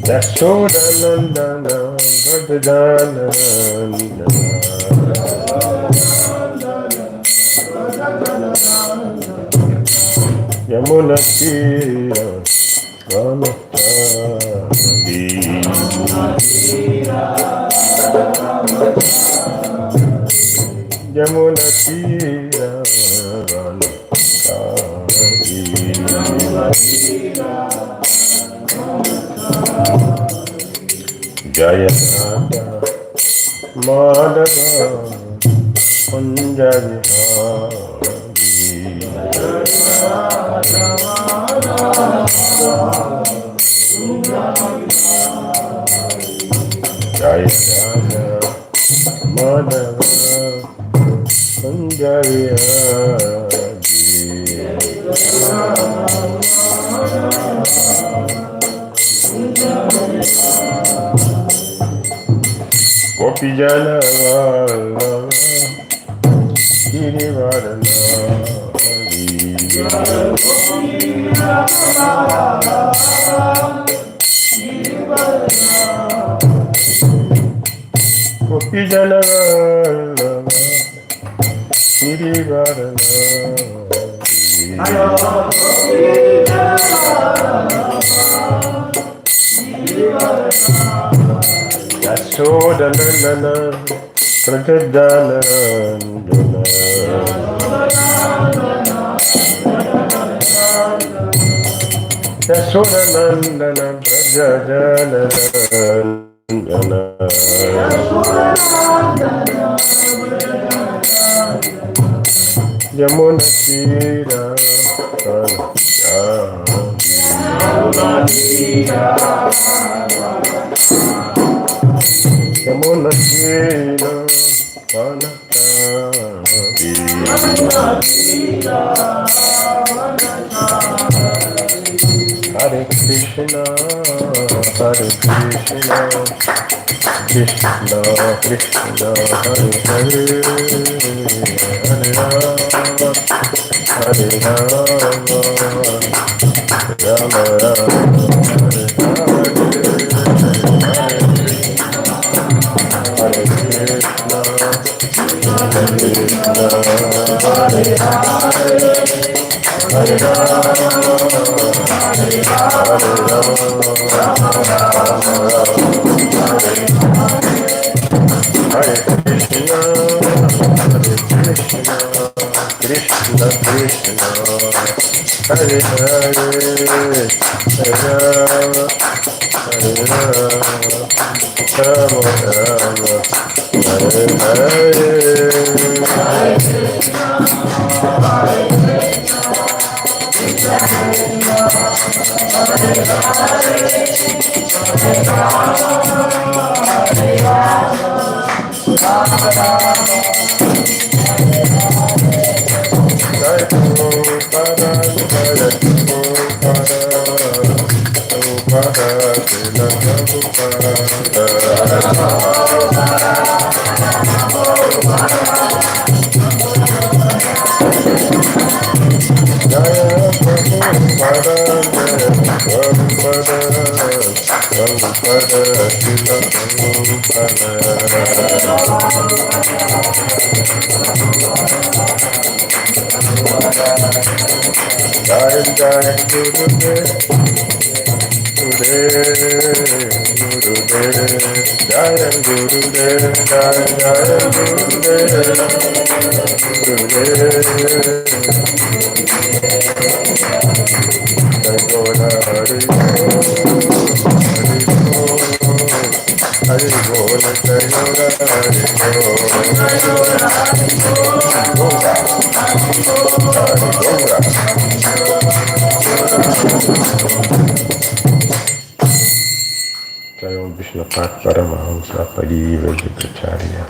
Yashodanandana Vrajajanandana Yamunatira Vanatadi Yamunatira Vanatadi Jaya Radha Madhava Kunja Vihari Jaya Radha Madhava Kunja Vihari Gopi Jana Vallabha Girivaranari Gopi Jana Vallabha Girivaranari Yashodanandana Prajajanandana Yashodanandana Prajajanandana Yamunatira Yamunatira Vanatadi Hare Krishna Krishna Krishna Hare Hare Hare Rama Hare Rama Rama Rama Hare Hare Krishna Hare Krishna Hare Hare Krishna Krishna Hare Hare Hare Rama Hare Paramahamsa Parivajitacharya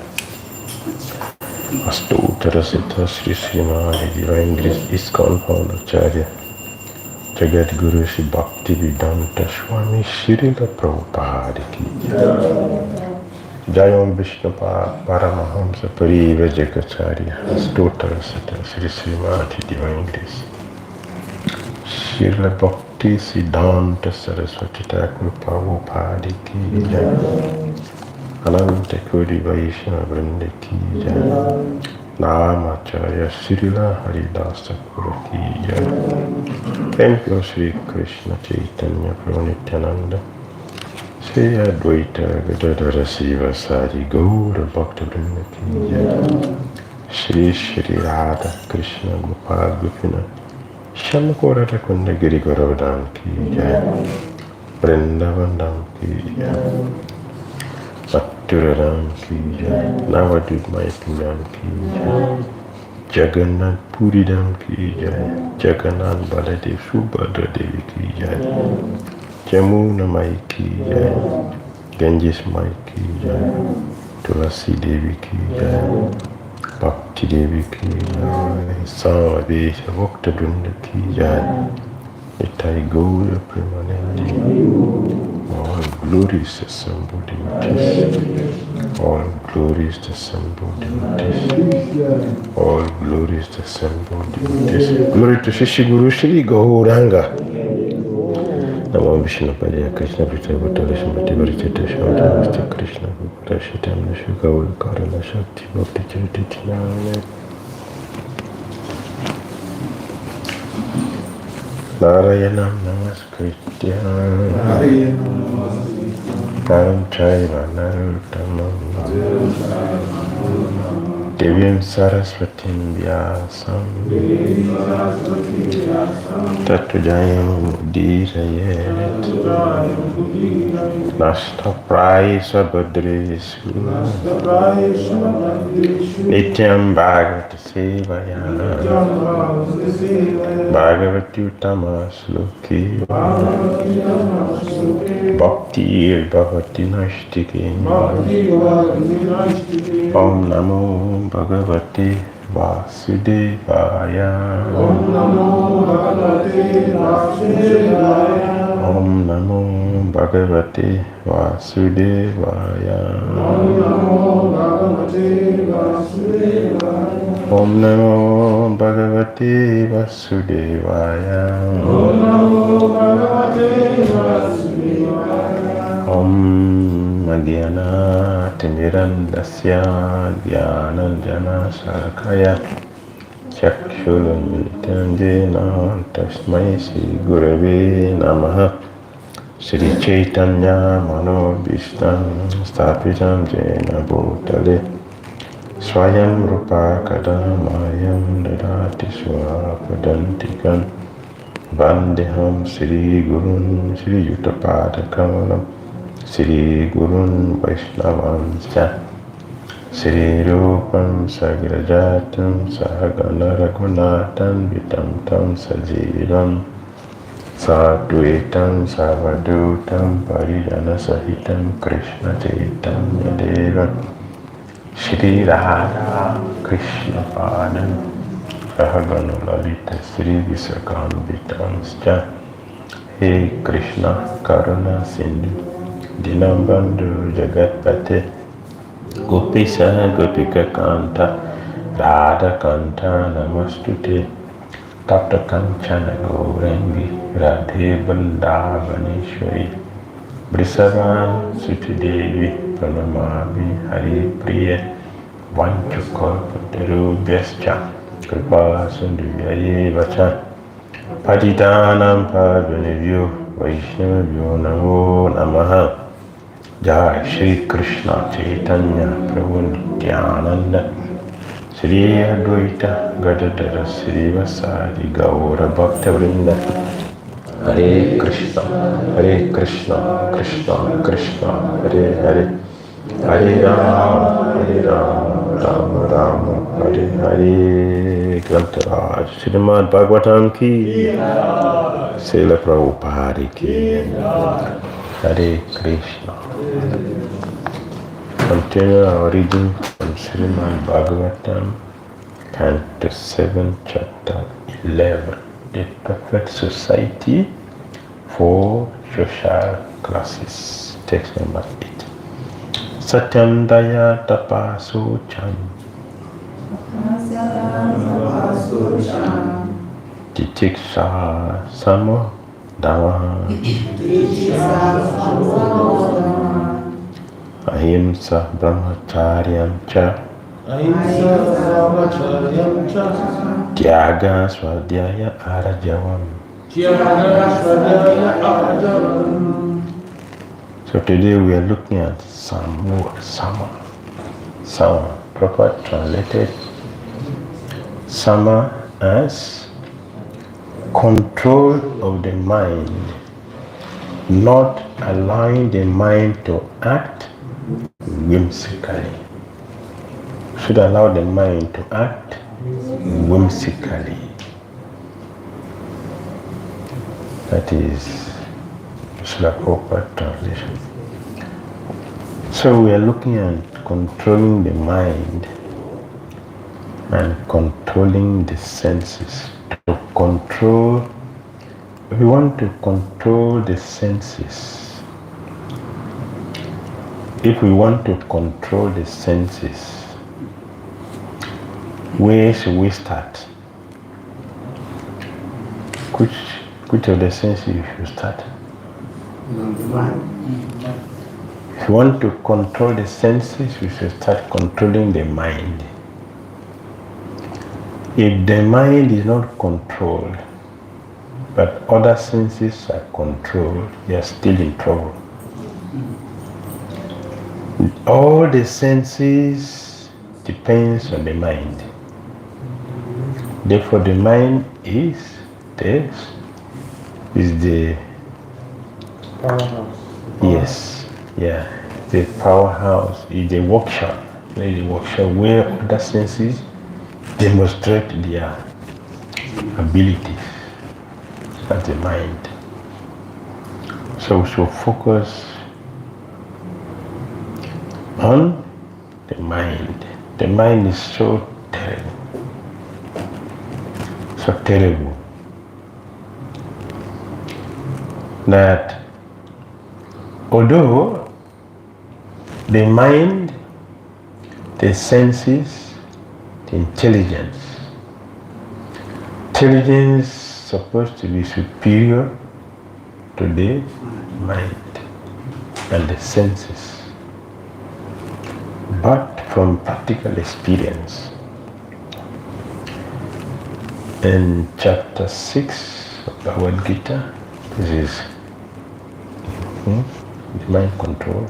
Astottara Siddha Sri Srimad Divine Grace ISKCON Founder Jagat Guru Sri Bhakti Vedanta Swami Srila Prabhupada Ki Jayam Vishnu Paramahamsa Parivajitacharya Astottara Siddha Sri Srimad Divine Grace Srila Bhakti Bhakti Siddhanta Saraswati Thakur Prabhupada ki jai. Ananta Kodi Vaishnava Vrinda ki jai. Namacharya Srila Haridasa Thakur ki jai. Thank you, Sri Krishna Chaitanya Prabhu Nityananda, Sri Advaita Gadadara Siva Sadi Gaura Bhakta Vrinda ki jai. Shri Shri Radha Krishna Gopal Gopina Shamakora Kunda Giri Garavadam ki jai. Vrindavan ki jai. Mathuradam ki jai. Navadvip Mayapindam ki jai. Jagannath Puridam ki jai. Jagannath Baladev Subhadra Devi ki jai. Jamuna Mai ki jai. Ganges Mai ki jai. Tulasi Devi ki jai. Bhakti Devi ki jai. Samavesha Bhakta Vrinda ki jai. Nitai Gaura Premanandi. All glories to Sambhu devotees. All glories to Sambhu devotees. All glories to Sambhu devotees. Glory to Shishi Guru Shri Gauranga. Namo Vishnu Padaya Krishna Prithya Bhattara Shamati Varitita Shamata Vista Krishna Gopala Shitam Nishu Gaur Karana Shakti Bhakti Charitichinaya. Narayanam Namaskritya Naram Chaiva Narottamam Devyam Saraswatim Vyasam Tattva Dhira Nashtaprayi Sabhadresu Nityam Bhagavata Sevaya Bhagavati Uttama Sloki Bhakti Bhavati Nashtike Om Namo Bhagavate Vasudevaya Om Namo Bhagavate Vasudevaya Om Namo Bhagavate Vasudevaya Om Namo Bhagavate Vasudevaya Om Namo Bhagavate Vasudevaya Om Namo Bhagavate Vasudevaya Om Madhyana Timirandasya Dhyananjana Sarakaya Chakshulunjana Tasmai Sri Gurave Namaha Sri Chaitanya Manobhishtam Stapitam Jena Bhutale Swayam Rupa Kadamayam Dadati Swapadantikam Vandeham Sri Gurun Sri Yuttapada Kamalam Sri Gurun Vaishnavanscha Sri Rupam Sagrajatam Sahagana Raghunatam Vitam Tam Sajivam Sadhuitam Savadutam Parijana Sahitam Krishna Chaitanya Deva Shri Radha Krishna Padam Sahagana Lalita Sri Visakambitamscha He Krishna Karuna Sindhu Dinambandhu Jagatpate Gopisa Gopika Kanta Radha Kanta Namastute Tapta Kanchana Gaurangi Radhe Vrindavaneshwari Brisavan Sutidevi Pranamami Hari Priya Vanchukalpatarubhyascha Kripa Sindhuyaye Vacha Patitanam Pavanivyo Vaishnavyo Namo Namaha Jai Shri Krishna Chaitanya Prabhu Nityananda Sri Advaita Gadadara Sri Vasadi Gaura Bhakta Vrinda Hare Krishna Krishna Krishna Hare Hare Hare Rama Rama Rama Hare Hare Grantaraj Srimad Bhagavatam ki Srila Prabhupada ki Hare Krishna. Continue our reading from Srimad Bhagavatam, Canto 7, Chapter 11, The Perfect Society for Social Classes. Text number 8. Satyam Daya Tapaso Cham Titiksha Samo Dhamma Ahimsa Brahmacharyam Cha Tyaga Swadhyaya Arajavam. So today we are looking at Sama, proper translated Sama as control of the mind, not allowing the mind to act whimsically. Should allow the mind to act whimsically. That is the proper translation. So we are looking at controlling the mind and controlling the senses. To control, we want to control the senses. If we want to control the senses, where should we start? Which of the senses you should start? If you want to control the senses, we should start controlling the mind. If the mind is not controlled, but other senses are controlled, you are still in trouble. All the senses depends on the mind. Therefore, the mind is the powerhouse. Yes, yeah, the powerhouse, is the workshop. The workshop where other senses demonstrate their abilities as the mind. So we should focus on the mind. The mind is so terrible that although the mind, the senses, the intelligence is supposed to be superior to the mind and the senses. But from practical experience, in chapter 6 of Bhagavad Gita, this is the mind control,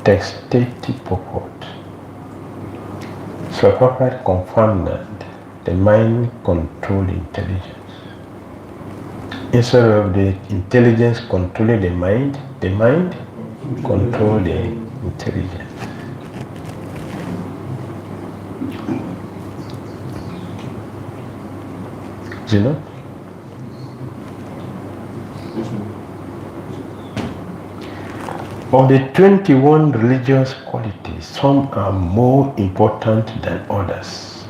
text 30 purport. So Prabhupada confirmed that the mind controls intelligence. Instead of the intelligence controlling the mind controls the intelligence. You know? Of the 21 religious qualities, some are more important than others.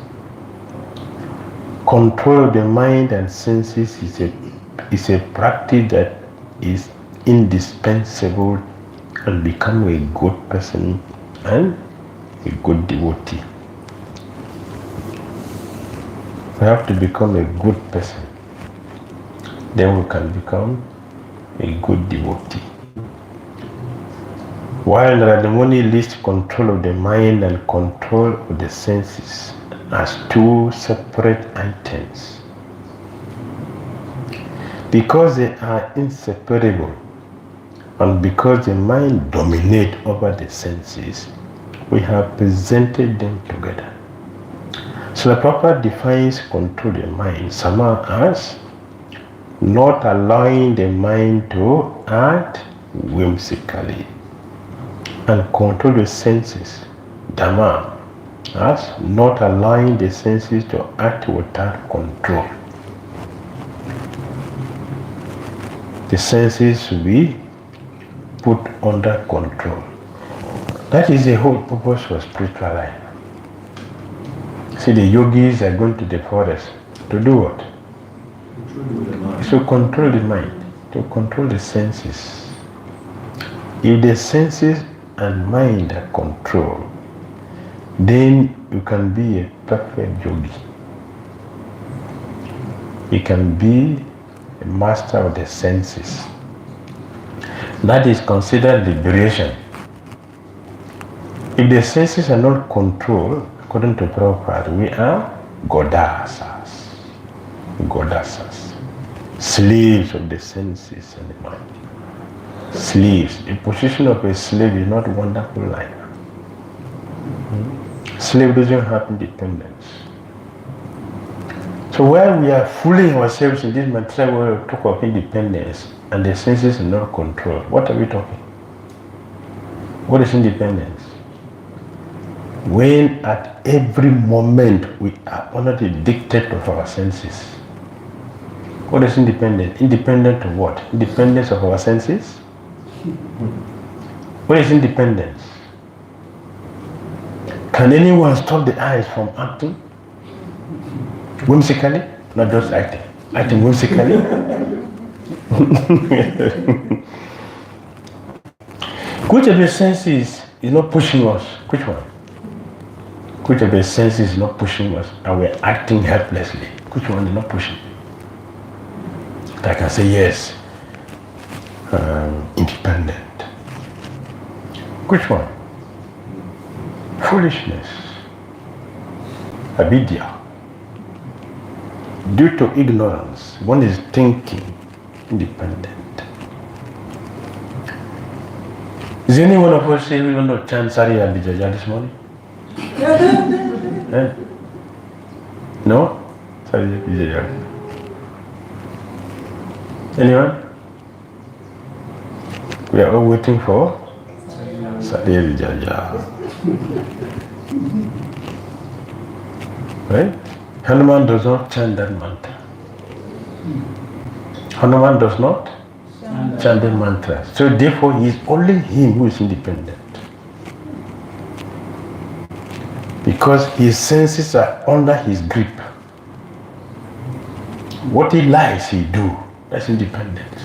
Control of the mind and senses is a practice that is indispensable and become a good person and a good devotee. We have to become a good person. Then we can become a good devotee. While Radhamuni lists control of the mind and control of the senses as two separate items, because they are inseparable and because the mind dominates over the senses, we have presented them together. So the proper defines control the mind, Sama, as not allowing the mind to act whimsically, and control the senses, Dhamma, as not allowing the senses to act without control. The senses should be put under control. That is the whole purpose of spiritual life. See, the yogis are going to the forest to do what? To control the mind, to control the senses. If the senses and mind are controlled, then you can be a perfect yogi. You can be a master of the senses. That is considered liberation. If the senses are not controlled, according to Prabhupada, we are Godasas. Godasas. Slaves of the senses and the mind. Slaves. The position of a slave is not wonderful life. Slave doesn't have independence. So while we are fooling ourselves in this material world, talk of independence, and the senses are not controlled, what are we talking? What is independence? When at every moment we are under the dictate of our senses. What is independent? Independent of what? Independence of our senses? What is independence? Can anyone stop the eyes from acting? Whimsically? Not just acting. Acting whimsically? Which of the senses is not pushing us? Which one? Which of the senses is not pushing us and we're acting helplessly? Which one is not pushing? I can say yes, independent. Which one? Foolishness. Avidya. Due to ignorance, one is thinking independent. Is any one of us saying we want to chant Sari Abhijaja this morning? Eh? No? Sari Abhijaja. Anyone? We are all waiting for Sari Abhijaja. Right? Hanuman does not chant that mantra. Hanuman does not chant the mantra. So therefore, he is only him who is independent. Because his senses are under his grip. What he likes, he do. That's independence.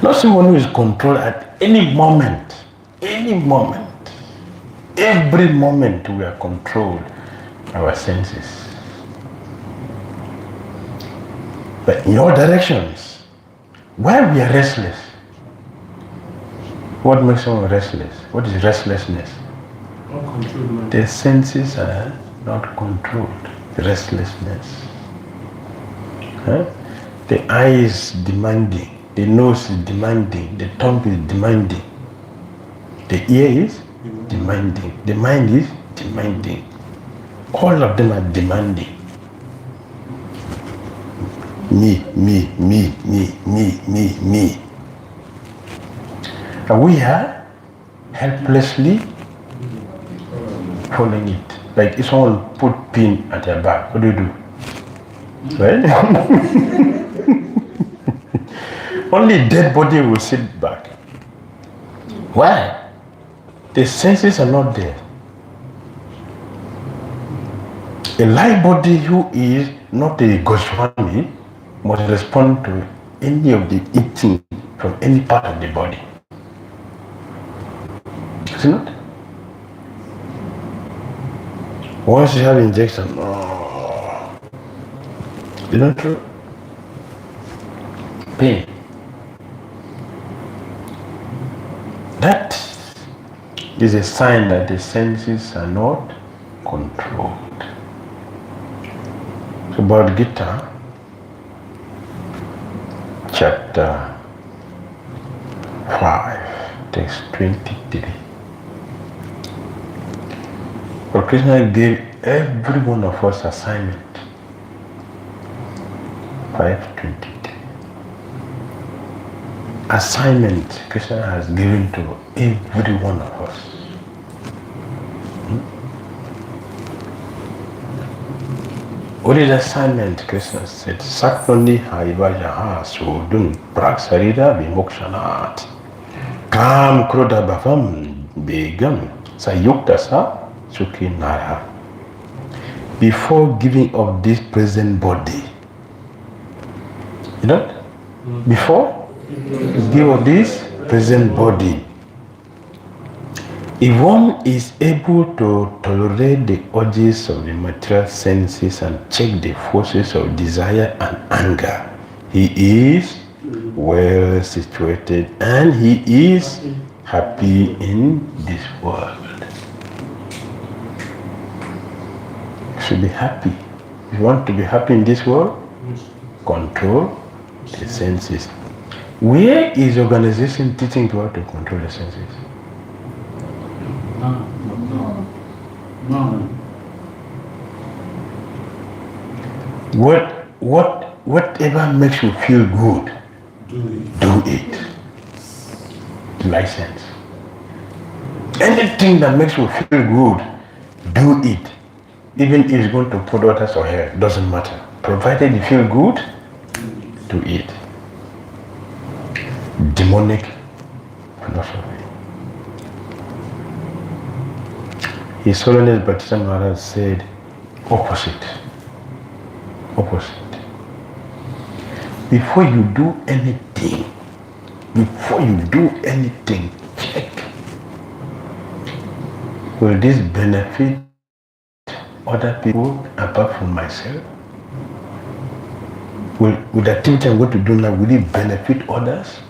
Not someone who is controlled at any moment. Any moment. Every moment we are controlled our senses. But in all directions, why we are restless? What makes someone restless? What is restlessness? The senses are not controlled. Restlessness. Huh? The eye is demanding. The nose is demanding. The tongue is demanding. The ear is demanding. The mind is demanding. All of them are demanding. Me. And we are helplessly following it. Like if someone put pin at your back, what do you do? Right? Only dead body will sit back. Why? The senses are not there. A live body who is not a Goswami must respond to any of the eating from any part of the body. Is it not? Once you have injection, is that true? Pain. That is a sign that the senses are not controlled. So Bhagavad Gita, chapter 5, text 23. For Krishna gave every one of us assignment. 5:23. Assignment Krishna has given to every one of us. What is assignment? Krishna said, Saknoni haivajaha sudun praksarida vimokshanat kam krodha bhavam begam sayukta sa sukhi nara. Before giving up this present body, you know, before give up this present body, If one is able to tolerate the urges of the material senses and check the forces of desire and anger, he is well situated and he is happy in this world. You should be happy. If you want to be happy in this world, control the senses. Where is organization teaching people to control the senses? Whatever makes you feel good, do it. License. Anything that makes you feel good, do it. Even if it's going to put others or hair, doesn't matter. Provided you feel good, do it. Demonic philosophy. His Holiness Bhakti Maharaj said, opposite. Before you do anything, check. Will this benefit other people apart from myself? Will the activity I'm going to do now, will it benefit others?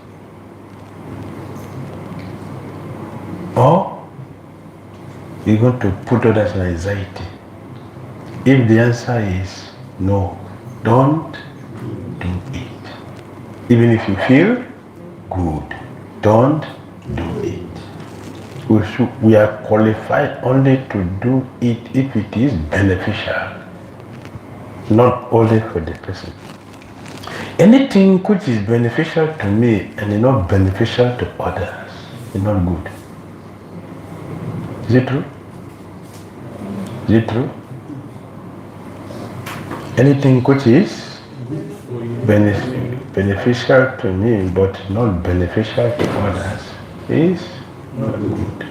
Or you're going to put others in anxiety? If the answer is no, don't do it. Even if you feel good, don't do it. We are qualified only to do it if it is beneficial, not only for the person. Anything which is beneficial to me and is not beneficial to others is not good. Is it true? Is it true? Anything which is beneficial to me but not beneficial to others is not good.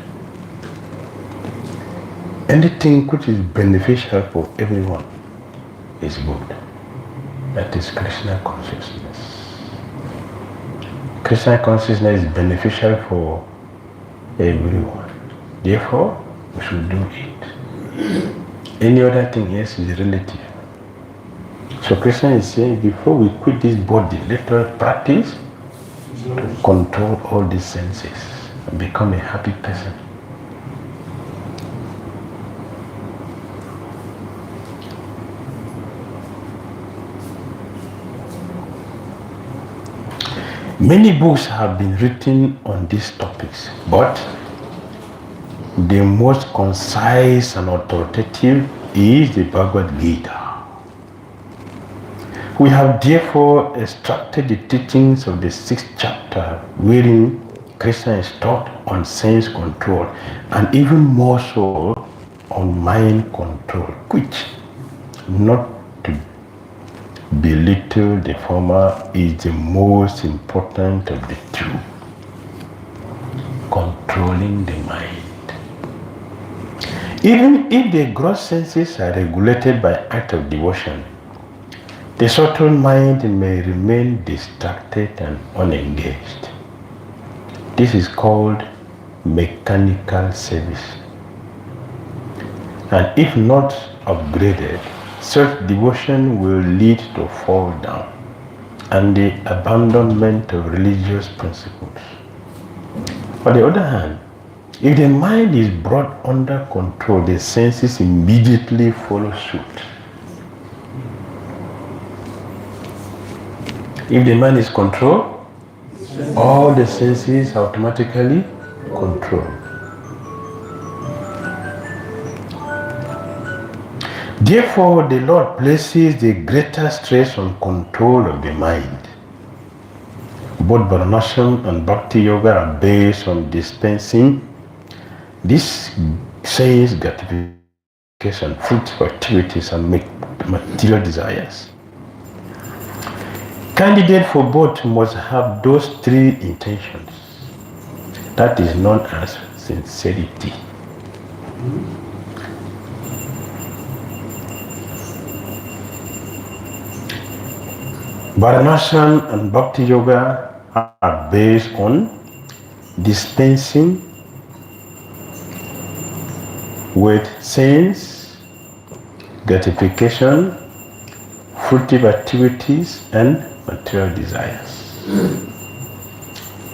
Anything which is beneficial for everyone is good. That is Krishna consciousness. Krishna consciousness is beneficial for everyone. Therefore, we should do it. Any other thing else is relative. So Krishna is saying, before we quit this body, let us practice to control all these senses and become a happy person. Many books have been written on these topics, but the most concise and authoritative is the Bhagavad Gita. We have therefore extracted the teachings of the 6th chapter, wherein Krishna is taught on sense control and even more so on mind control, which, not to belittle the former, is the most important of the two. Controlling the mind. Even if the gross senses are regulated by act of devotion, the subtle mind may remain distracted and unengaged. This is called mechanical service. And if not upgraded, such devotion will lead to fall down and the abandonment of religious principles. On the other hand, if the mind is brought under control, the senses immediately follow suit. If the mind is controlled, all the senses are automatically controlled. Therefore, the Lord places the greater stress on control of the mind. Both Varnashram and Bhakti Yoga are based on dispensing this sense gratification, fruitful activities, and material desires. Candidate for both must have those three intentions. That is known as sincerity. Varnashram and Bhakti Yoga are based on dispensing with sense, gratification, fruitive activities, and material desires.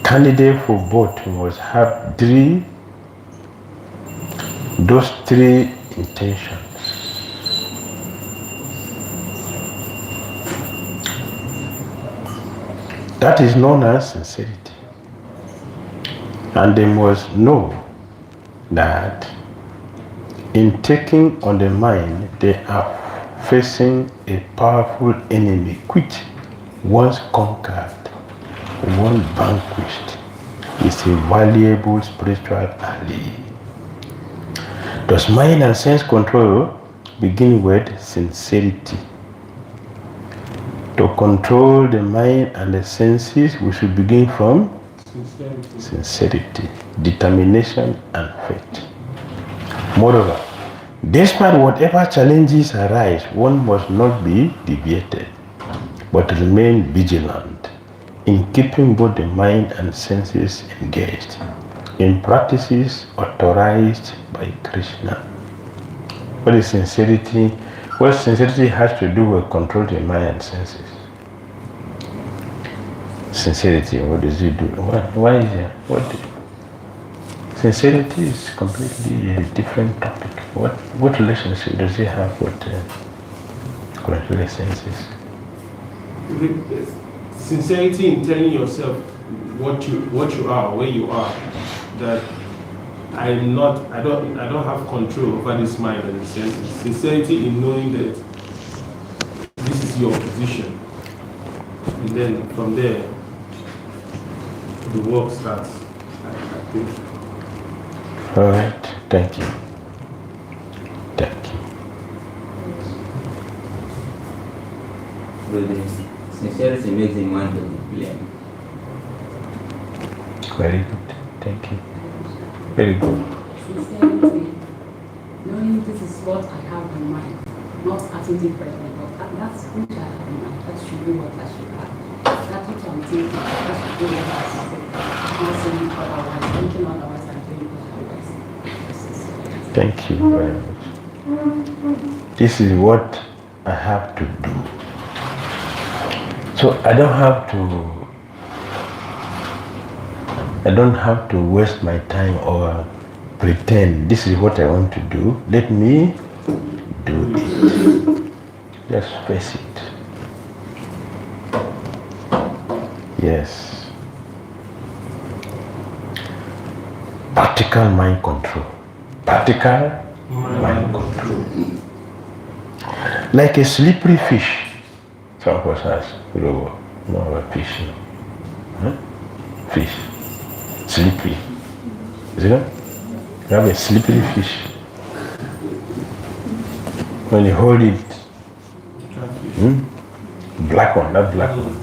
Candidate for both must have those three intentions. That is known as sincerity. And they must know that in taking on the mind, they are facing a powerful enemy which, once conquered, once vanquished, is a valuable spiritual ally. Thus, mind and sense control begin with sincerity. To control the mind and the senses, we should begin from sincerity, determination, and faith. Moreover, despite whatever challenges arise, one must not be deviated, but remain vigilant in keeping both the mind and senses engaged in practices authorized by Krishna. What is sincerity? What sincerity has to do with controlling the mind and senses? Sincerity, what does it do? Why is it? Sincerity is completely a different topic. What relationship does it have with controlling senses? Sincerity in telling yourself what you are, where you are, that I don't have control over this mind and the senses. Sincerity in knowing that this is your position, and then from there the work starts. I think. All right, thank you. Thank you. Sincerity makes the mind to be blame. Very good, thank you. Very good. Sincerity, knowing this is what I have in mind, not acting differently, but that's which I have in mind. That should be what I should have. That's what I'm thinking. That should be what I should say. Not saying otherwise, thinking otherwise, and doing otherwise. Thank you very much. This is what I have to do. So I don't have to waste my time or pretend this is what I want to do. Let me do it. Just face it. Yes. Practical mind control. Practical mind control. Like a slippery fish. Some of us ask, no, a fish. Huh? Fish. Slippery. Is it? You have a slippery fish. When you hold it, black one, that black one.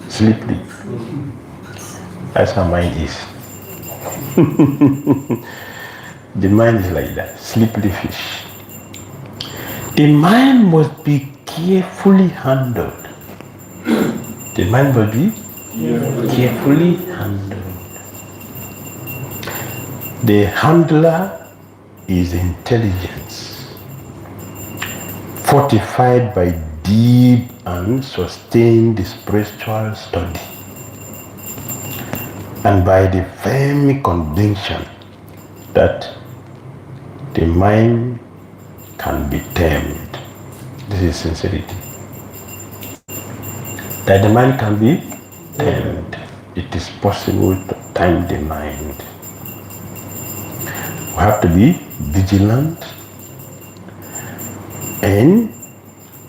Slippery. That's how mind is. The mind is like that, slippery fish. The mind must be carefully handled. The mind must be carefully handled. The handler is intelligence, fortified by deep and sustained spiritual study, and by the firm conviction that the mind can be tamed. This is sincerity. That the mind can be tamed. It is possible to tame the mind. We have to be vigilant, and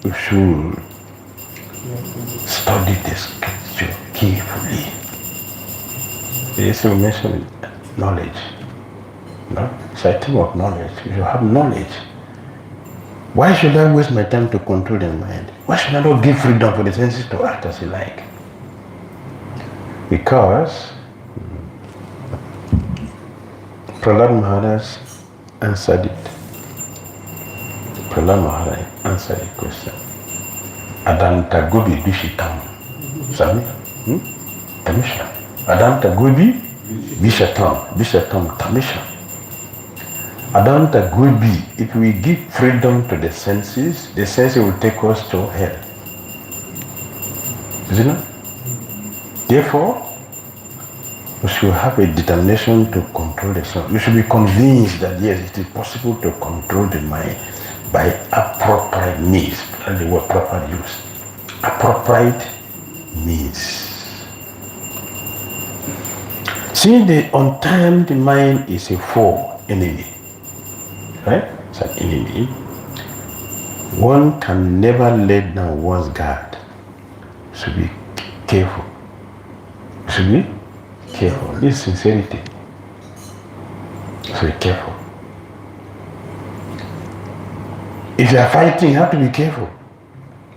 we should study the scripture carefully. There is a mention knowledge. No? It's a thing of knowledge. You should have knowledge. Why should I waste my time to control the mind? Why should I not give freedom for the senses to act as they like? Because Prahlad Maharaj answered it. Prahlad Maharaj answered the question. Adanta Gobi Vishitam. Swami? Tamisha. Adanta Gobi Vishatam. Vishatam Tamisha. I don't agree. If we give freedom to the senses will take us to hell. Isn't it? Therefore, we should have a determination to control the sense. We should be convinced that yes, it is possible to control the mind by appropriate means. And the word proper use. Appropriate means. Since the untamed mind is a foe, enemy, right? It's an enemy. One can never let down one's guard. Should be careful. Should be careful. This is sincerity. So be careful. If you are fighting, you have to be careful.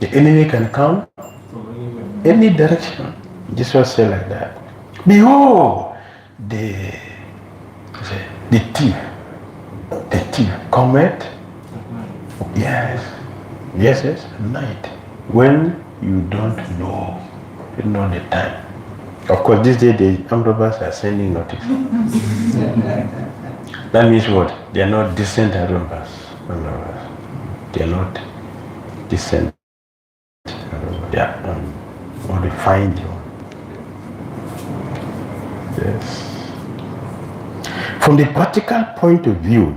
The enemy can come any direction. Jesus said like that. Behold, the thief cometh. Yes, at night. When you don't know the time. Of course, this day the armed robbers are sending notice. That means what? They are not decent armed robbers. They are not decent armed robbers. They are or they find you. Yes. From the practical point of view,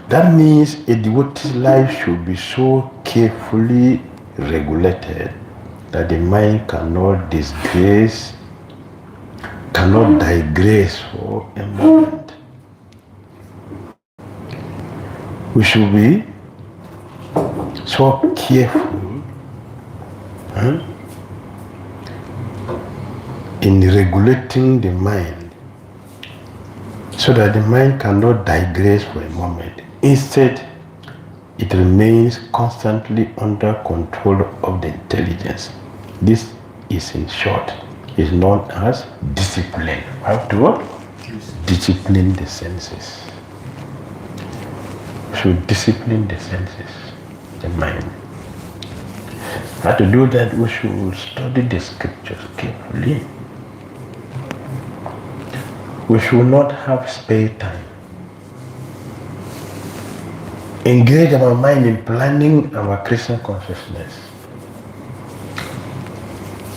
that means a devotee's life should be so carefully regulated that the mind cannot digress for a moment. We should be so careful in regulating the mind so that the mind cannot digress for a moment. Instead, it remains constantly under control of the intelligence. This is, in short, is known as discipline. How to discipline the senses. Should discipline the senses, the mind. How to do that, we should study the scriptures carefully. We should not have spare time. Engage our mind in planning our Krishna consciousness.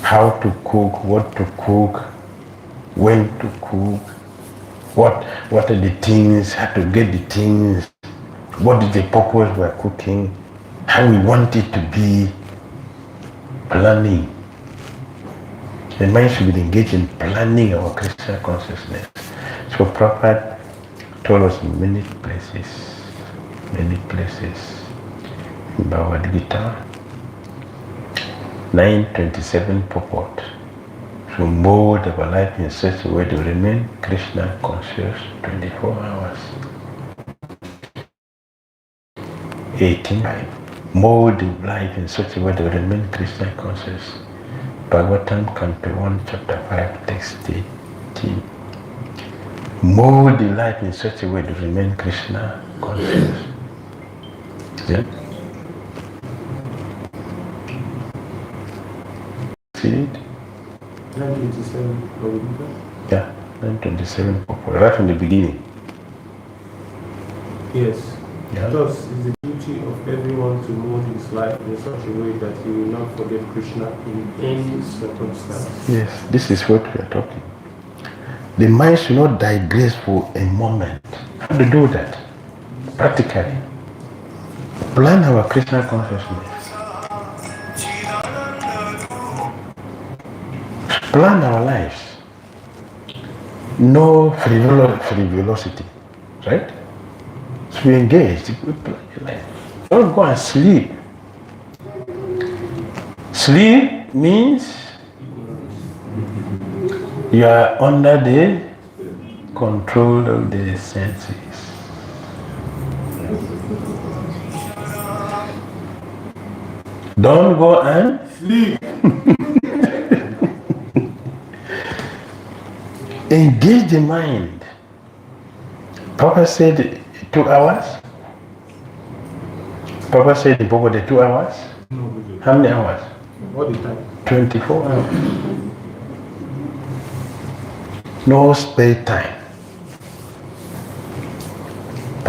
How to cook, what to cook, when to cook, what are the things, how to get the things, what is the purpose we're cooking, how we want it to be, planning. The mind should be engaged in planning our Krishna consciousness. So Prabhupada told us in many places, in Bhagavad Gita, 9:27 purport, to mold our life in such a way to remain Krishna conscious 24 hours. 18. Mold life in such a way to remain Krishna conscious. Bhagavatam, Canto 1, Chapter 5, Text 18. Mold the life in such a way to remain Krishna conscious. Yeah? See it? 927 Yeah, 927 right from the beginning. Yes. Yeah. Thus, it's the duty of everyone to mold his life in such a way that he will not forget Krishna in any circumstance. Yes, this is what we are talking. The mind should not digress for a moment. How to do that? Practically. Plan our Krishna consciousness. Plan our lives. No frivolosity. Right? So we engage. We plan your life. Don't go and sleep. Sleep means you are under the control of the senses. Don't go and Sleep. engage the mind. Papa said 2 hours. Papa said in Bogota 2 hours. No, we do. How many hours? What the time? 24 hours. No spare time.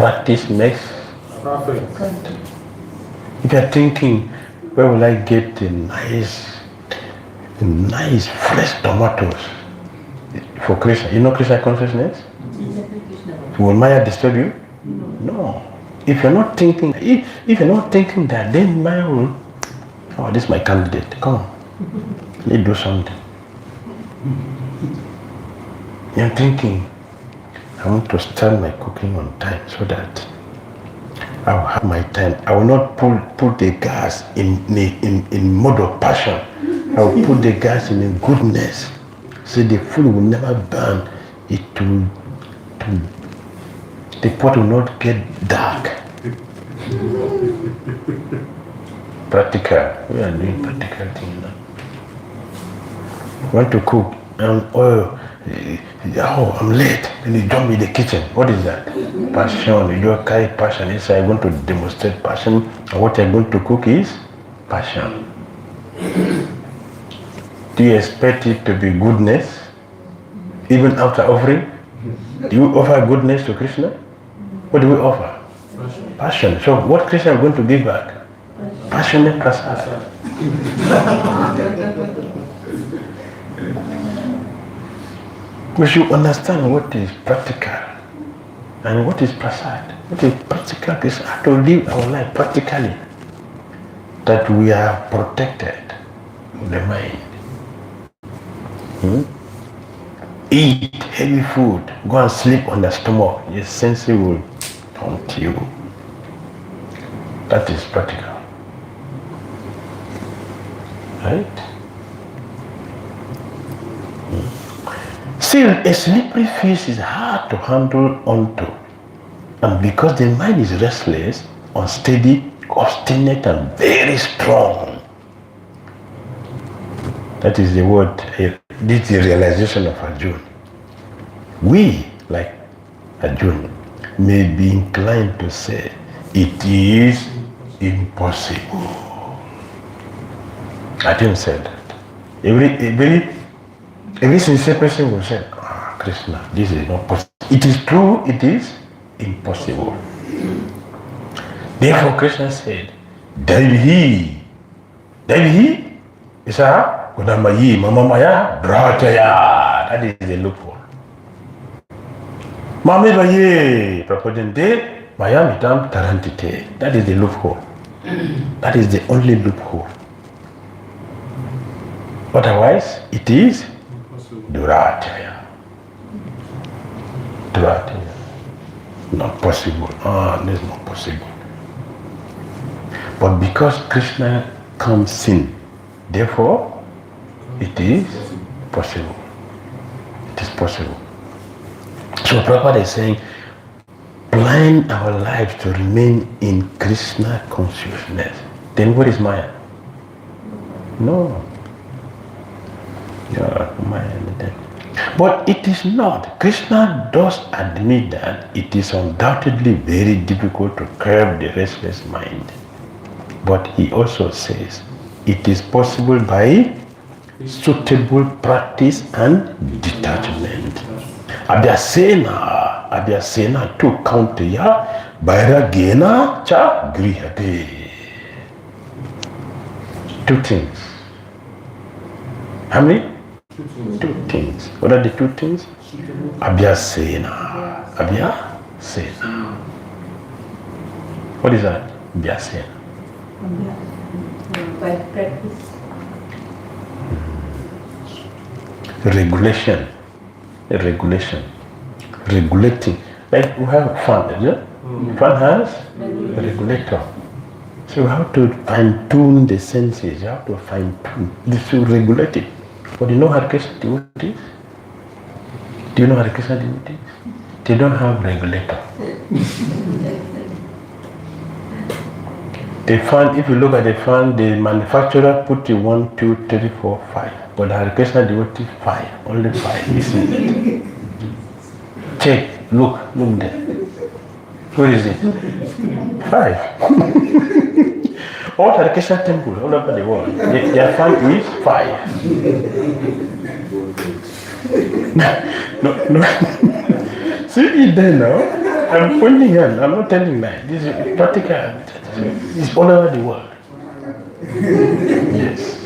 practice makes Perfect. If you're thinking, where will I get the nice fresh tomatoes for Krishna? You know Krishna consciousness? Will Maya disturb you? No. If you're not thinking, if you're not thinking that, then Maya will, oh, this is my candidate. Come on, let's do something. You're thinking, I want to start my cooking on time so that I'll have my time. I will not put the gas in mode of passion. I will put the gas in a goodness. So the food will never burn. The pot will not get dark. Practical. We are doing practical things now. Want to cook and oil. Oh, I'm late. Then you jump in the kitchen. What is that? Passion. You just carry passion inside. I'm going to demonstrate passion. And what you're going to cook is passion. Do you expect it to be goodness? Even after offering? Do you offer goodness to Krishna? What do we offer? Passion. So what Krishna is going to give back? Passionate prasad. We should understand what is practical and what is prasad. What is practical is how to live our life practically. That we are protected with the mind. Eat heavy food, go and sleep on the stomach. Your senses will haunt you. That is practical. Right? Still, a slippery fish is hard to handle onto. And because the mind is restless, unsteady, obstinate, and very strong. That is the word, this is the realization of Arjuna. We, like Arjuna, may be inclined to say, it is impossible. I didn't say that. Every sincere person will say, Krishna, this is not possible. It is true, it is impossible. Therefore, Krishna said, Devi Isa Kudamayi Mamamaya Brataya. That is the loophole. Mami Baye Prapodente Maya Mitam Tarantite. That is the loophole. That is the only loophole. Otherwise, it is Durataya. Not possible. This is not possible. But because Krishna comes in, therefore, it is possible. It is possible. So Prabhupada is saying, blind our lives to remain in Krishna consciousness. Then what is Maya? No. But it is not. Krishna does admit that it is undoubtedly very difficult to curb the restless mind. But he also says it is possible by suitable practice and detachment. Abhyasena tu kaunteya vairagena cha grihate. Two things. How many? Two things. What are the two things? Abhyasena. What is that? Abhyasena. By practice. Regulation. Regulating. Like we have fan, isn't it? Fan has a regulator. So you have to fine-tune the senses. You have to fine-tune. This will regulate it. But you know Hare Krishna devotees? Do you know Hare Krishna devotees? They don't have regulator. The fan, if you look at the fan, the manufacturer put the 1, 2, 3, 4, 5. But the Hare Krishna devotee 5. Only 5. Listen. Check. Look there. Where is it? 5. All Hare Krishna temples all over the world, their fan is 5. No. See it there now. I'm pointing here. I'm not telling that. This is practical. It's all over the world. Yes.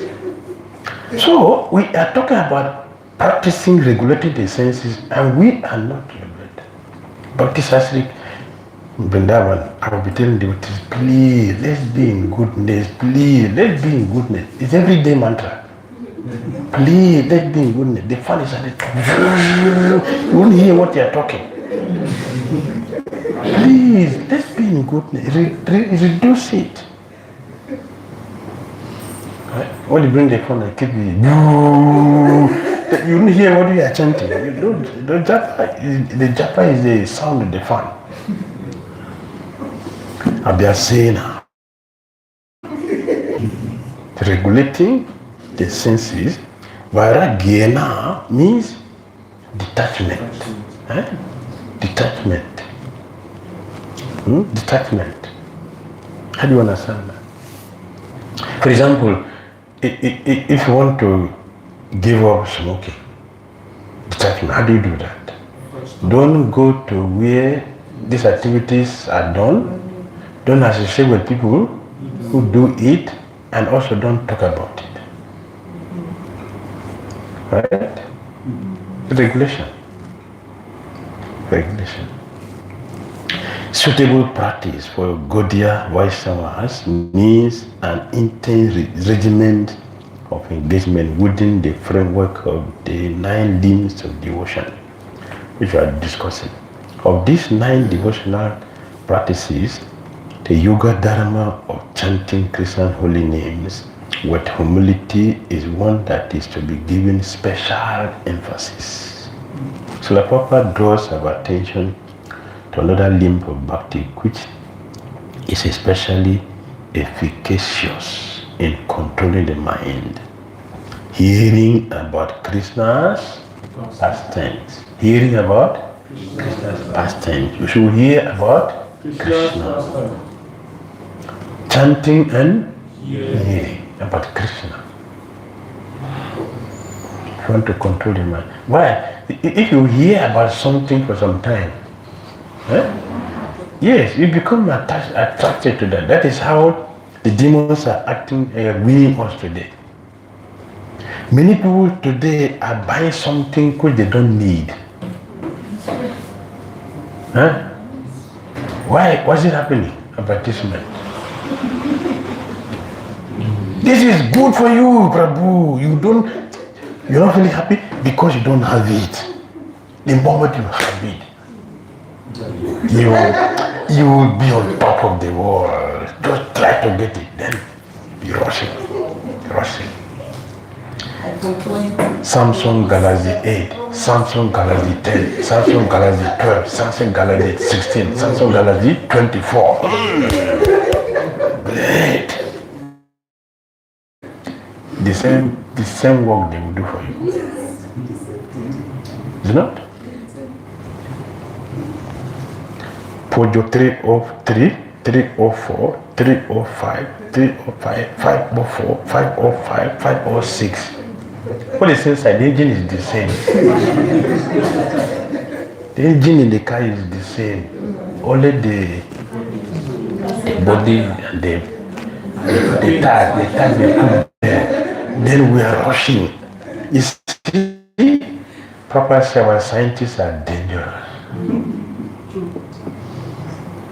So we are talking about practicing regulating the senses, and we are not regulated. Bhakti Sastri Vrindavan, I will be telling devotees, please, let's be in goodness, please, let's be in goodness. It's everyday mantra. Please, let's be in goodness. The fun is at it. You won't hear what they are talking. Please, let's be in goodness. Reduce it. Right? When you bring the phone and keep it, you don't hear what we are chanting. The japa is the sound of the fan. Abhyasena. Regulating the senses. Vairagena means detachment. Detachment. Detachment. How do you understand that? For example, if you want to give up smoking, detachment, how do you do that? Don't go to where these activities are done. Don't associate with people who do it, and also don't talk about it. Right? Regulation. Regulation. Suitable practice for Gaudiya Vaishnavas means an intense regimen of engagement within the framework of the 9 limbs of devotion, which we are discussing. Of these 9 devotional practices, the Yoga Dharma of chanting Krishna's holy names with humility is one that is to be given special emphasis. Srila Prabhupada draws our attention to another limb of bhakti, which is especially efficacious in controlling the mind. Hearing about Krishna's pastimes. Hearing about Krishna's pastimes. You should hear about Krishna. Chanting and hearing about Krishna. You want to control the mind. Why? If you hear about something for some time, yes, you become attracted to that. That is how the demons are acting, winning us today. Many people today are buying something which they don't need. Why? What's it happening? Advertisement. This is good for you, Prabhu. You're not really happy because you don't have it. The moment you have it, you will be on top of the world. Just try to get it, then be rushing. Samsung Galaxy 8, Samsung Galaxy 10, Samsung Galaxy 12, Samsung Galaxy 16, Samsung Galaxy 24. Great. The same work they will do for you. Is it not? Pojo 303, 304, 305, 305, 504, 505, 506. What is inside? The engine is the same. The engine in the car is the same. Only the body and the tag they put there. Then we are rushing. You see, proper scientists are dangerous.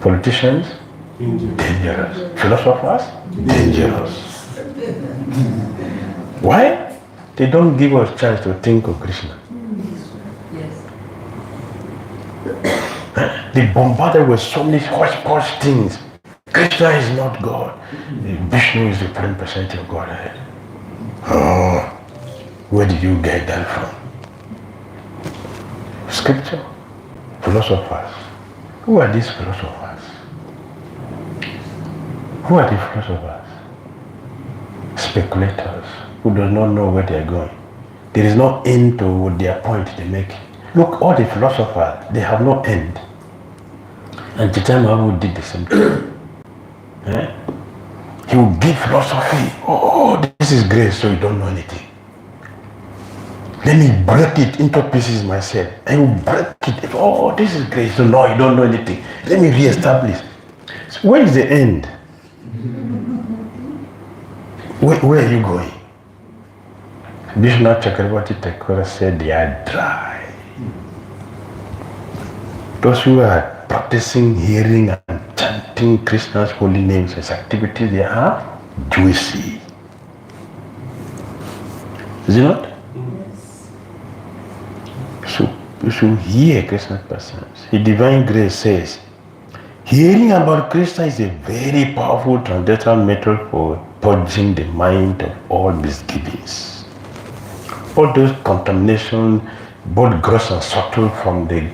Politicians, dangerous. Philosophers, dangerous. Why? They don't give us chance to think of Krishna. Yes. They bombarded with so many hodgepodge things. Krishna is not God. Vishnu is the prime percent of Godhead. Oh, where did you get that from? Scripture? Philosophers. Who are these philosophers? Who are the philosophers? Speculators who do not know where they are going. There is no end to their point they make. Look, all the philosophers, they have no end. And Chaitanya Mahaprabhu did the same thing. He will give philosophy. Oh, this is great, so you don't know anything. Let me break it into pieces myself. I will break it. Oh, this is great. So no, you don't know anything. Let me re-establish. So where is the end? Where are you going? Vishnu Chakravarti Thakur said they are dry. Those who are practicing hearing and chanting Krishna's holy names as activities, they are juicy. Is it not? So you should hear Krishna's presence. The divine grace says, hearing about Krishna is a very powerful transcendental method for purging the mind of all misgivings. All those contaminations, both gross and subtle, from the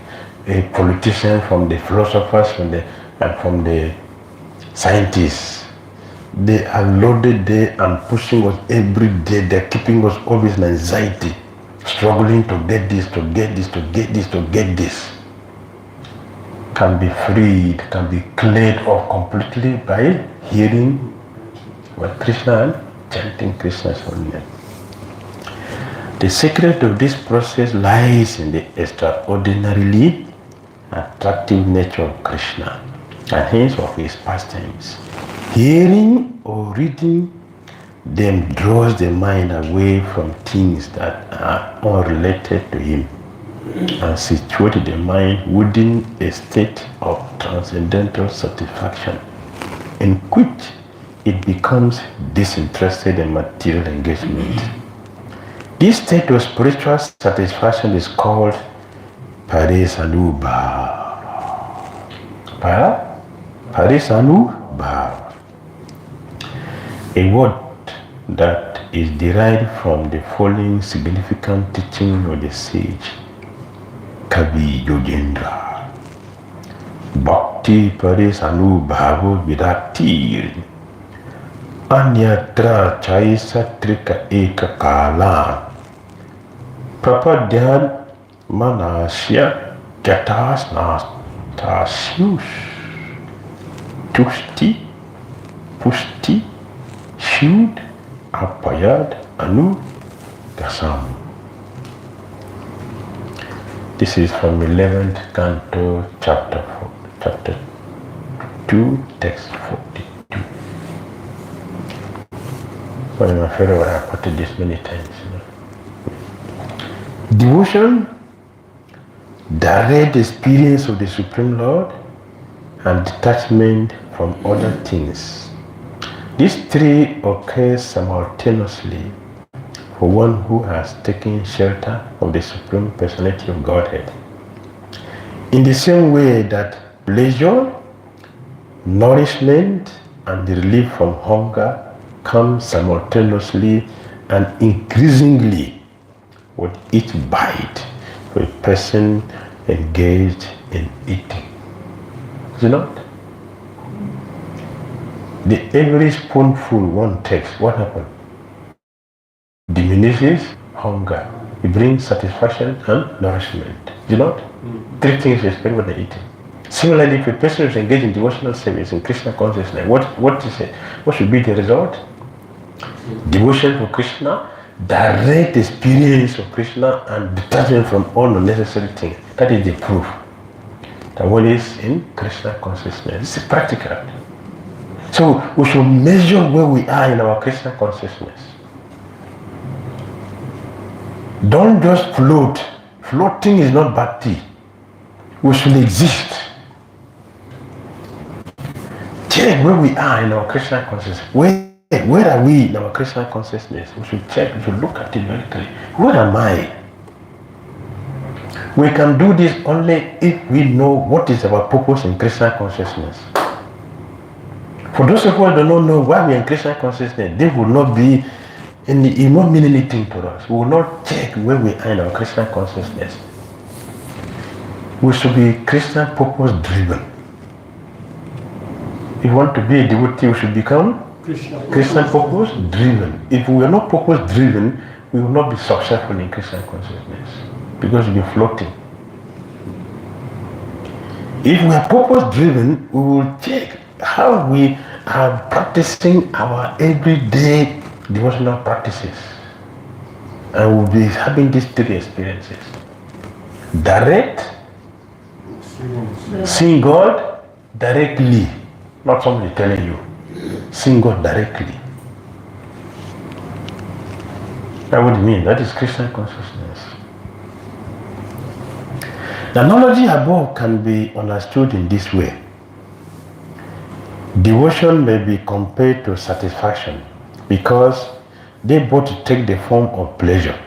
politicians, from the philosophers, and from the scientists, they are loaded there and pushing us every day. They're keeping us always in anxiety, struggling to get this, to get this, to get this, to get this. Can be freed, can be cleared off completely by hearing about Krishna and chanting Krishna's holy name. The secret of this process lies in the extraordinarily attractive nature of Krishna and hence of his pastimes. Hearing or reading them draws the mind away from things that are unrelated to him and situates the mind within a state of transcendental satisfaction in which it becomes disinterested in material engagement. This state of spiritual satisfaction is called Parisanubhava. Parisanubhava, a word that is derived from the following significant teaching of the sage Kavi Yogendra. Bhakti Parisanubhava Vidaktir Anyatra Chaisa Trika Eka Kala Prapadyan Manasya Jatas Nastasius Tushti Pushti Shud Apayad Anu Gasam. This is from 11th Canto, chapter 2, text 42. One of my favorite, I quoted this many times. Devotion, direct experience of the Supreme Lord, and detachment from other things. These three occur simultaneously for one who has taken shelter of the Supreme Personality of Godhead. In the same way that pleasure, nourishment, and the relief from hunger come simultaneously and increasingly with each bite for a person engaged in eating. Is it not? The every spoonful one takes, what happens? Diminishes hunger. It brings satisfaction and nourishment. Is it not? Three things you expect when they're eating. Similarly, if a person is engaged in devotional service in Krishna consciousness, what is it? What should be the result? Devotion to Krishna, direct experience of Krishna, and detachment from all unnecessary things. That is the proof that one is in Krishna consciousness. It's practical. So we should measure where we are in our Krishna consciousness. Don't just float. Floating is not bhakti. We should exist. Check where we are in our Krishna consciousness. Where are we in our Krishna consciousness? We should check, we should look at it very clearly. Where am I? We can do this only if we know what is our purpose in Krishna consciousness. For those of us who do not know why we are in Krishna consciousness, they will not be, it will not mean anything to us. We will not check where we are in our Krishna consciousness. We should be Krishna purpose driven. If you want to be a devotee, we should become Krishna purpose driven. If we are not purpose driven, we will not be successful in Krishna consciousness because we'll be floating. If we are purpose driven, we will check how we are practicing our everyday devotional practices. and we'll be having these three experiences. Direct, seeing God directly, not somebody telling you. Seeing God directly. That would mean that is Krishna consciousness. The analogy above can be understood in this way. Devotion may be compared to satisfaction because they both take the form of pleasure.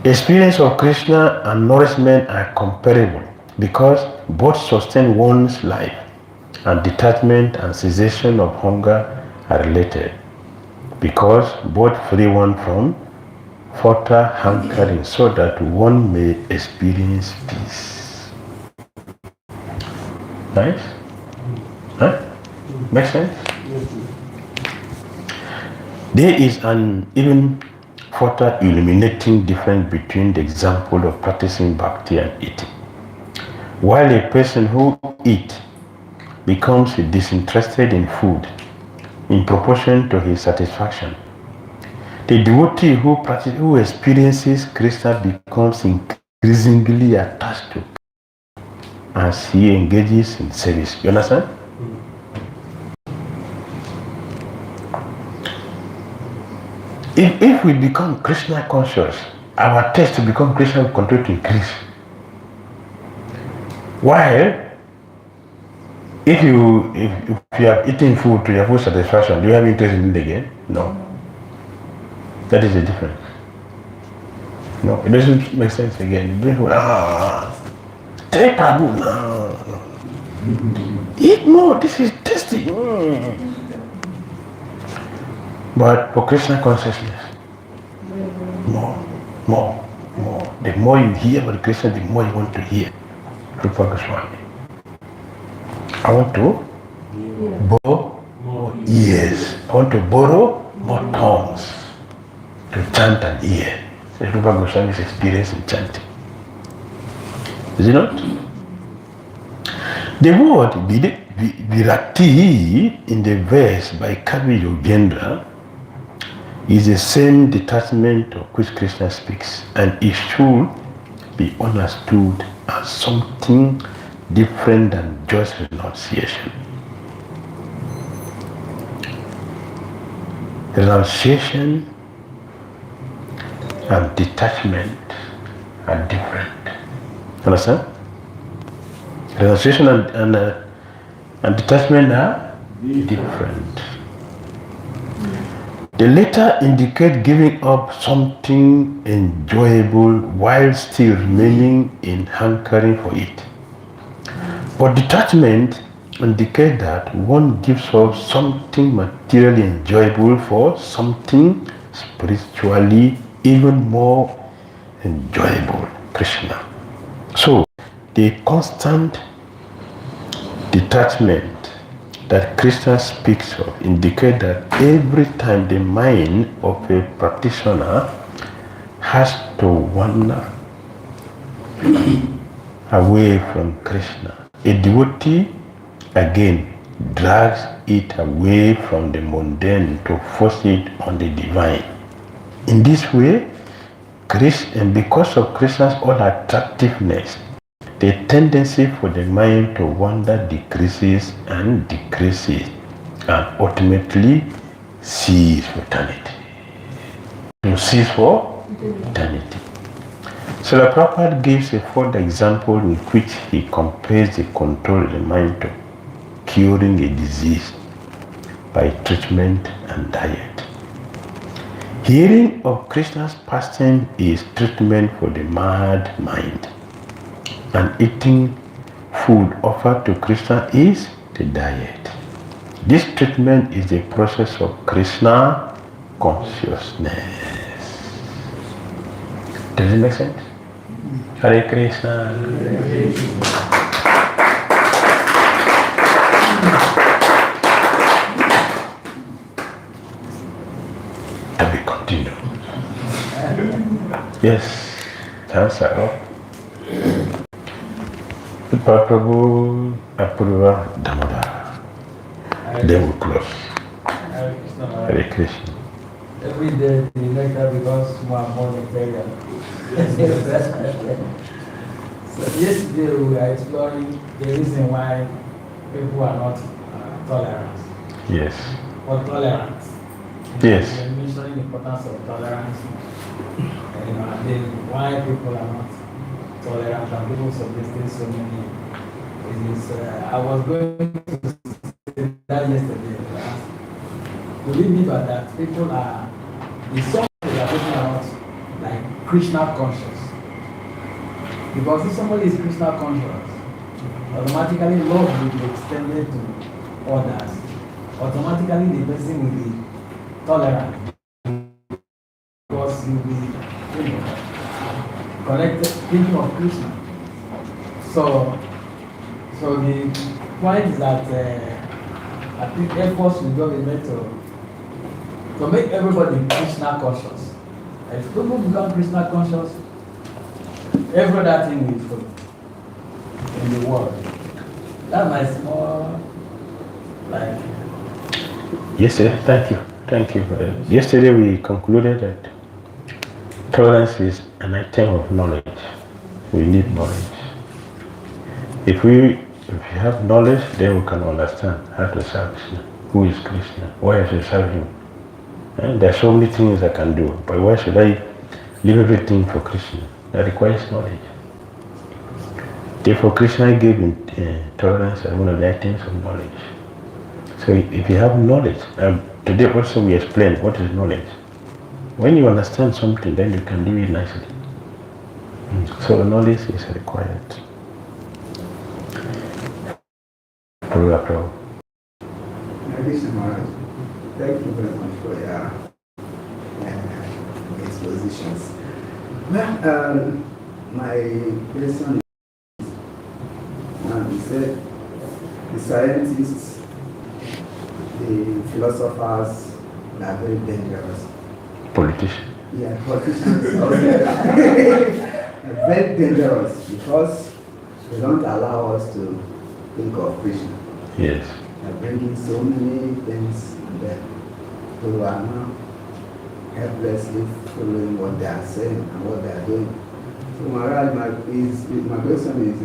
Experience of Krishna and nourishment are comparable because both sustain one's life, and detachment and cessation of hunger are related because both free one from further hankering so that one may experience peace. Nice? Huh? Makes sense? There is an even further illuminating difference between the example of practicing bhakti and eating. While a person who eats becomes disinterested in food in proportion to his satisfaction, the devotee who experiences Krishna becomes increasingly attached to as he engages in service. You understand? If we become Krishna conscious, our taste to become Krishna will continue to increase. While if you have eaten food to your full satisfaction, do you have interest in it again? No. That is the difference. No, it doesn't make sense again. You drink take Prabhu, no. Eat more, this is tasty. But for Krishna consciousness, more. The more you hear about Krishna, the more you want to hear. Rupa Swami. I want to borrow more ears. I want to borrow more tongues to chant and hear. Rupa Goswami's experience in chanting. Is it not? The word Virakti in the verse by Kavi Yogendra is the same detachment of which Krishna speaks, and it should be understood as something different than just renunciation. Renunciation and detachment are different. Understand? Renunciation and detachment are different. The latter indicate giving up something enjoyable while still remaining in hankering for it. But detachment indicates that one gives up something materially enjoyable for something spiritually even more enjoyable, Krishna. So, the constant detachment that Krishna speaks of indicate that every time the mind of a practitioner has to wander away from Krishna, a devotee again drags it away from the mundane to force it on the divine. In this way, and because of Krishna's all attractiveness, the tendency for the mind to wander decreases and ultimately cease for eternity. To cease for eternity. So the Prabhupada gives a further example in which he compares the control of the mind to curing a disease by treatment and diet. Hearing of Krishna's pastime is treatment for the mad mind, and eating food offered to Krishna is the diet. This treatment is the process of Krishna consciousness. Does it make sense? Hare Krishna. To be continued. Yes, hands are up. Prabhu approve Damodara. Then we close. Hare Krishna. every day the nectar becomes more and more nectarian. So yesterday we were exploring the reason why people are not tolerant. Yes. Or tolerant. Yes. We are mentioning the importance of tolerance. And then why people are not tolerant and people suggesting so many reasons. I was going to say that yesterday. Believe me, but that people are, the song they are talking about, like Krishna conscious. Because if somebody is Krishna conscious, automatically love will be extended to others. Automatically the person will be tolerant. Because he will be, connected, thinking of Krishna. So the point is that I think efforts will be made to make everybody Krishna conscious. If people become Krishna conscious, every other thing will follow in the world. That's my small, like. Yes, sir. Thank you. Thank you. Yesterday we concluded that tolerance is an item of knowledge. We need knowledge. If we have knowledge, then we can understand how to serve Krishna. Who is Krishna? Why I should serve him? And there are so many things I can do, but why should I leave everything for Krishna? That requires knowledge. Therefore, Krishna gave tolerance as one of the items of knowledge. So if you have knowledge, today also we explain what is knowledge. When you understand something, then you can do it nicely. So knowledge is required. Krishna Maharaj, thank you very much for your expositions. Well, my question is, you said the scientists, the philosophers, they are very dangerous. Politicians. Yeah, politicians also are very dangerous because they don't allow us to think of Krishna. Yes. They're bringing so many things that people are now helplessly following what they are saying and what they are doing. So Maharaj, my question is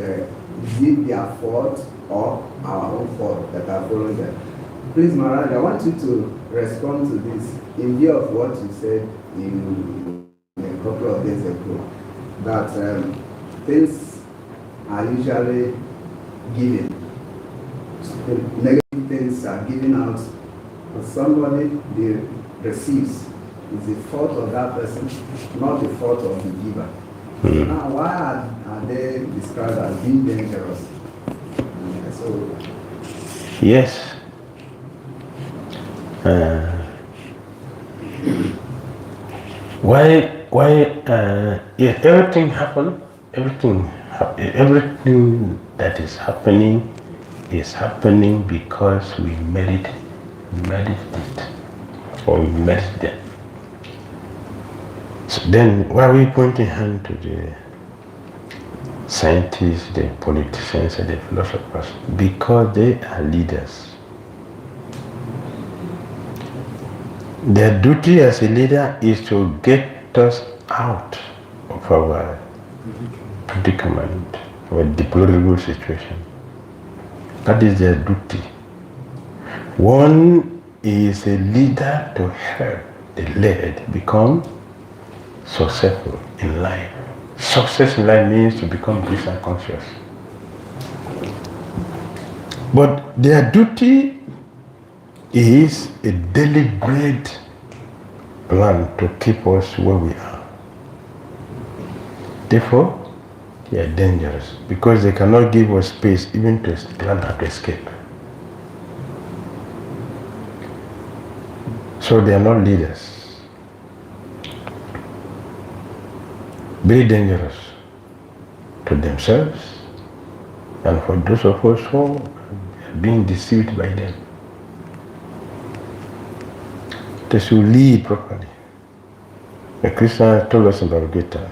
it their fault or our own fault that are following them? Please Maharaj, I want you to respond to this in view of what you said in a couple of days ago, that things are usually given. The negative things are given out, but somebody receives. It's the fault of that person, not the fault of the giver. Now, why are they described as being dangerous? Yes. Yeah, everything happen, everything that is happening because we merit it, or we merit them. So then why are we pointing hand to the scientists, the politicians, and the philosophers? Because they are leaders. Their duty as a leader is to get us out of our predicament, our deplorable situation. That is their duty. One is a leader to help the led become successful in life. Success in life means to become Krishna conscious. But their duty is a deliberate plan to keep us where we are. Therefore, they are dangerous because they cannot give us space even to plan how to escape. So they are not leaders. Very dangerous to themselves and for those of us who are being deceived by them. They should lead properly. The Krishna told us in Bhagavad Gita,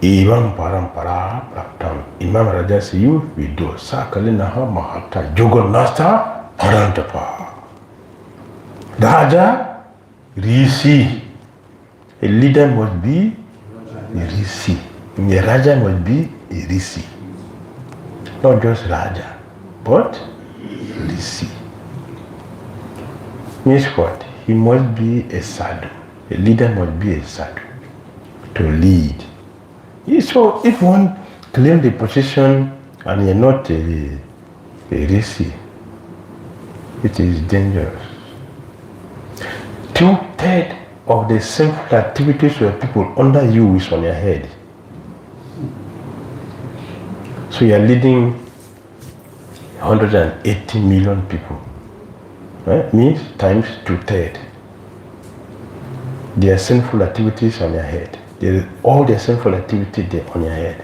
Evam parampara praptam imam rajasiyu vido sakalinaha mahata jogannasta parantapa. Raja Rishi. A leader must be a Rishi. A Raja must be a Rishi. Not just Raja, but Rishi. Means what? He must be a sadhu. A leader must be a sadhu to lead. So if one claims the position and you're not a Rishi, it is dangerous. 2/3 of the sinful activities of people under you is on your head. So you are leading 180 million people. Right? Means times 2/3. Their sinful activities on your head. All their sinful activities they on your head.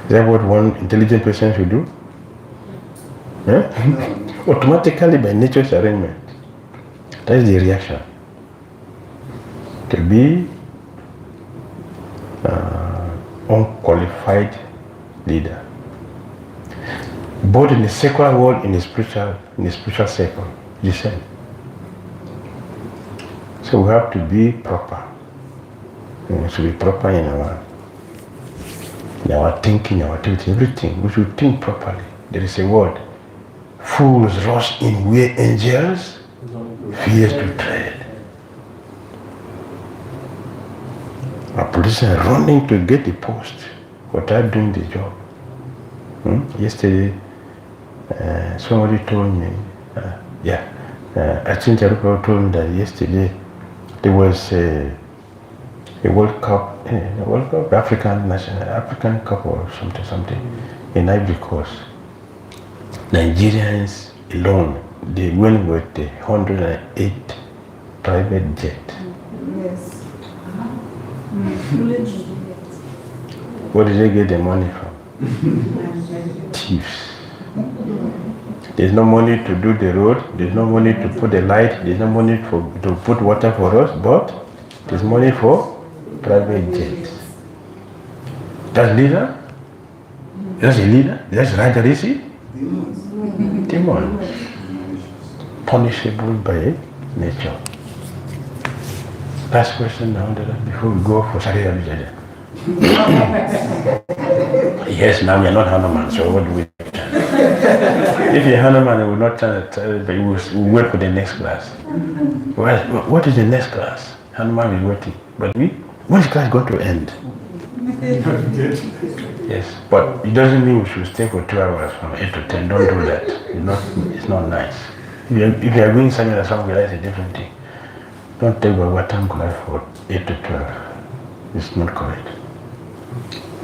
Is that what one intelligent person should do? Huh? Automatically by nature's arrangement. That is the reaction. To be unqualified leader. Both in the secular world, in the spiritual circle, the same. So we have to be proper. We should be proper in our thinking, our activity, everything. We should think properly. There is a word. Fools rush in where angels fear to tread. A policeman running to get the post without doing the job. Yesterday, somebody told me, I think Jarupa told me that yesterday there was a World Cup, African Cup or something in Ivory Coast. Nigerians alone, they went with the 108 private jet. Yes. Where did they get the money from? Thieves. There's no money to do the road, there's no money to put the light, there's no money to put water for us, but there's money for private jets. That's leader? That's a leader? That's Raja Rishi? Demon. Punishable by nature. Last question now, before we go for Sharia Vijaya. Yes, now we are not Hanuman, so what do we do? If you're Hanuman, we will not tell it, but we will wait for the next class. Well, what is the next class? Hanuman is waiting. But when is class going to end? Yes, but it doesn't mean we should stay for 2 hours from 8 to 10. Don't do that. It's not nice. If you are going somewhere somewhere, that's a different thing. Don't take our time class for 8 to 12. It's not correct.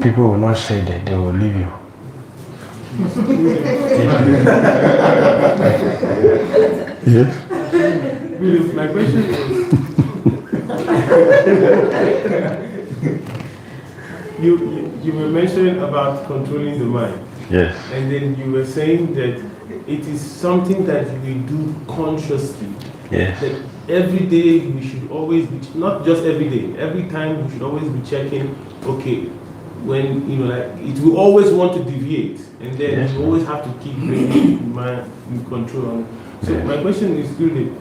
People will not say that, they will leave you. Yes? My question is, you were mentioning about controlling the mind. Yes. And then you were saying that it is something that we do consciously. Yes. That every day we should always be, not just every day, every time we should always be checking, okay, when, it will always want to deviate. And then Yes. you always have to keep bringing mind in control. So Yes. my question is really,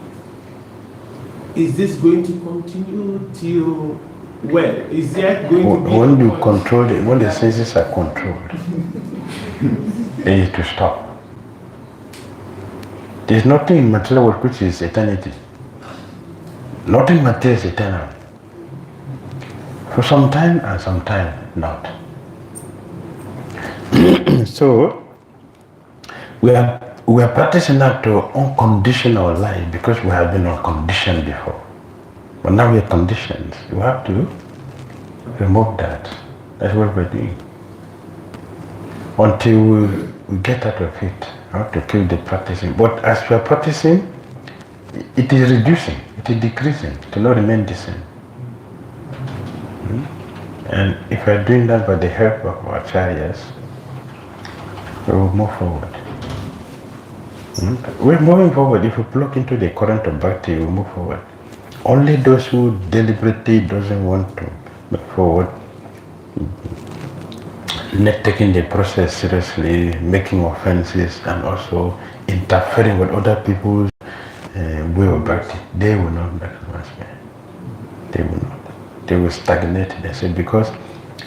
is this going to continue till when? Is there going to be... When you control it, when the senses are controlled, they need to stop. There's nothing in material world which is eternity. Nothing material is eternal. For some time and some time not. So we are practicing now to uncondition our life because we have been unconditioned before. But now we are conditioned. You have to remove that. That's what we're doing. Until we get out of it, we have to keep the practicing. But as we are practicing, it is reducing, it is decreasing, it will not remain the same. And if we are doing that by the help of our acharyas, we will move forward. We're moving forward. If we plug into the current of Bhakti, we move forward. Only those who deliberately doesn't want to move forward, not taking the process seriously, making offenses, and also interfering with other people's way of Bhakti, they will not recognize me. They will not. They will stagnate. They say, because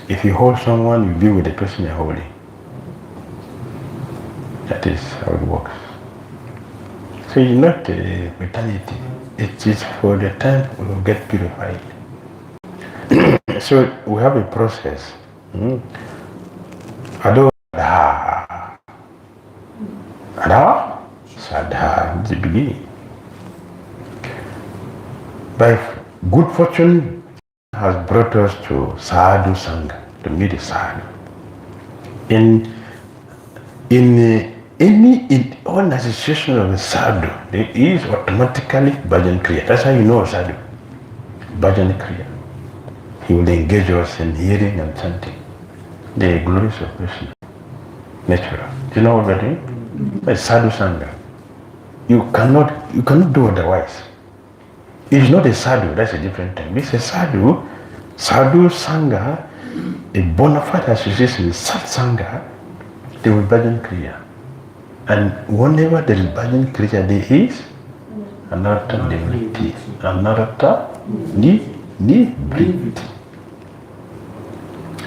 if you hold someone, you be with the person you're holding. That is how it works. So it's not eternity. It is for the time we will get purified. So we have a process. Ado Sadha. Ada Sadha is the beginning. By good fortune has brought us to Sadhu Sangha, to meet a sadhu. In all association of a sadhu, there is automatically bhajan kriya. That's how you know a sadhu. Bhajan kriya. He will engage us in hearing and chanting the glories of Krishna. Natural. Do you know what we're doing? It's sadhu sangha. You cannot do otherwise. It's not a sadhu, that's a different thing. It's a sadhu sangha, a bona fide association with sat sangha, there will be bhajan kriya. And whenever there is bhajan kriya, there is anartha nivritti. Anartha nivritti.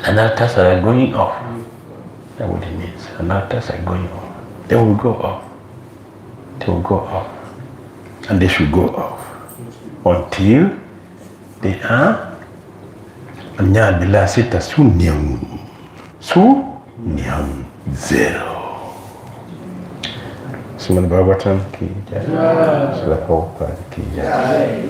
Anarthas are going off. That's what it means. Anarthas are going off. They will go off. They will go off. And they should go off until they are Anyabilasita Sunyam. Sunyam zero. Srimad Bhagavatam ki jai. Srila Prabhupada ki jai.